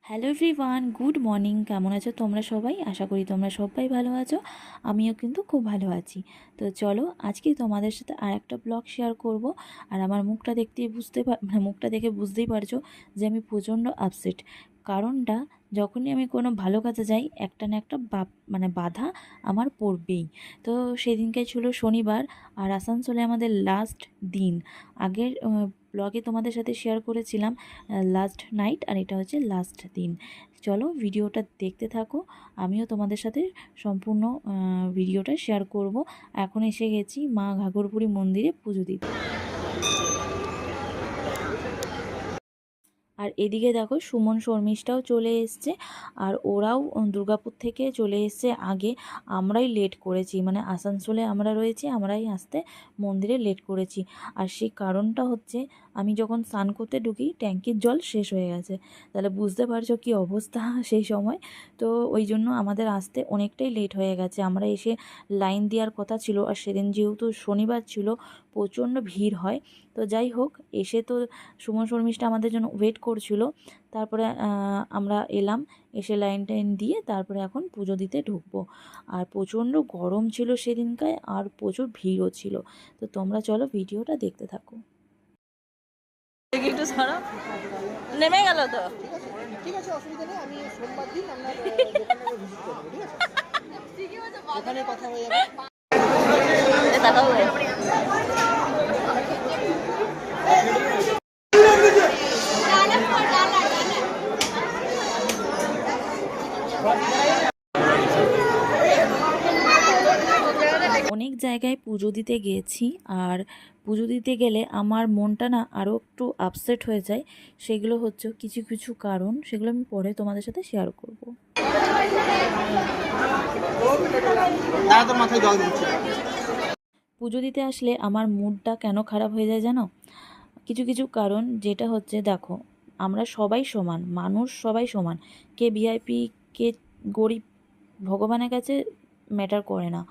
Hello everyone, good morning. কেমন আছো তোমরা সবাই? আশা করি তোমরা সবাই ভালো আছো। আমিও কিন্তু খুব ভালো আছি। তো চলো আজকে তোমাদের সাথে আর একটা ব্লগ শেয়ার করব। আর আমার মুখটা দেখতেই মুখটা দেখে বুঝতেই পারছো যে আমি প্রচণ্ড আপসেট। কারণটা, যখনই আমি কোনো ভালো কাজে যাই একটা না একটা বাধা আমার পড়বেই। তো সেদিনকে ছিল শনিবার, আর আসানসোলে আমাদের লাস্ট দিন। আগের ব্লগে তোমাদের সাথে শেয়ার করেছিলাম লাস্ট নাইট, আর এটা হচ্ছে লাস্ট দিন। চলো ভিডিওটা দেখতে থাকো, আমিও তোমাদের সাথে সম্পূর্ণ ভিডিওটা শেয়ার করব। এখন এসে গেছি মা ঘাগরবুড়ি মন্দিরে পুজো দিতে। আর এদিকে দেখো সুমন শর্মিষ্ঠাও চলে এসছে, আর ওরাও দুর্গাপুর থেকে চলে এসছে আগে। আমরাই লেট করেছি, মানে আসানসোলে আমরা রয়েছি, আমরাই আসতে মন্দিরে লেট করেছি। আর সেই কারণটা হচ্ছে, আমি যখন স্নান করতে ঢুকি ট্যাঙ্কির জল শেষ হয়ে গেছে। তাহলে বুঝতে পারছো কী অবস্থা সেই সময়। তো ওই জন্য আমাদের আসতে অনেকটাই লেট হয়ে গেছে। আমরা এসে লাইন দেওয়ার কথা ছিল, আর সেদিন যেহেতু শনিবার ছিল প্রচণ্ড ভিড় হয়। তো যাই হোক, এসে তো সুমন শর্মিষ্ঠা আমাদের জন্য ওয়েট করছিল। তারপরে আমরা এলাম, এসে লাইন টাইন দিয়ে তারপরে এখন পুজো দিতে ঢুকবো। আর প্রচণ্ড গরম ছিল সেদিনকায়, আর প্রচুর ভিড়ও ছিল। তো তোমরা চলো ভিডিওটা দেখতে থাকো। একটু সরো, নেমে গেল তো। ঠিক আছে, অসুবিধা নেই। আমি সোমবার দিন আপনার দোকানে ভিজিট করবো, ঠিক আছে? ওখানে কথা হয়ে যাবে। অনেক জায়গায় পুজো দিতে গিয়েছি, আর পুজো দিতে গেলে আমার মনটা না আরও একটু আপসেট হয়ে যায়। সেগুলো হচ্ছে কিছু কিছু কারণ, সেগুলো আমি পরে তোমাদের সাথে শেয়ার করব। পুজো দিতে আসলে আমার মুডটা কেন খারাপ হয়ে যায় জানো? কিছু কিছু কারণ, যেটা হচ্ছে দেখো, আমরা সবাই সমান মানুষ, সবাই সমান। কে ভিআইপি, কে গরিব, ভগবানের কাছে ম্যাটার করে না।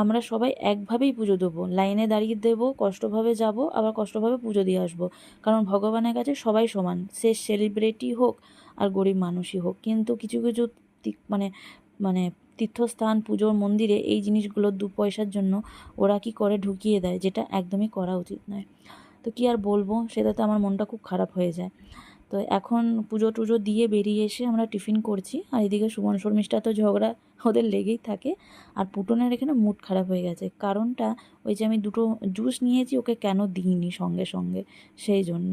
আমরা সবাই একভাবেই পুজো দেবো, লাইনে দাঁড়িয়ে দেবো, কষ্টভাবে যাব, আবার কষ্টভাবে পুজো দিয়ে আসবো। কারণ ভগবানের কাছে সবাই সমান, সে সেলিব্রিটি হোক আর গরিব মানুষই হোক। কিন্তু কিছু কিছু মানে মানে তীর্থস্থান, পুজোর মন্দিরে এই জিনিসগুলো দু পয়সার জন্য ওরা কি করে ঢুকিয়ে দেয়, যেটা একদমই করা উচিত নয়। তো কী আর বলবো, সেটাতে আমার মনটা খুব খারাপ হয়ে যায়। তো এখন পুজো টুজো দিয়ে বেরিয়ে এসে আমরা টিফিন করছি, আর এদিকে সুমন শর্মিষ্ঠা তো ঝগড়া ওদের লেগেই থাকে। আর পুটনের এখানে মুড খারাপ হয়ে গেছে, কারণটা ওই যে আমি দুটো জুস নিয়েছি, ওকে কেন দিইনি সঙ্গে সঙ্গে, সেই জন্য।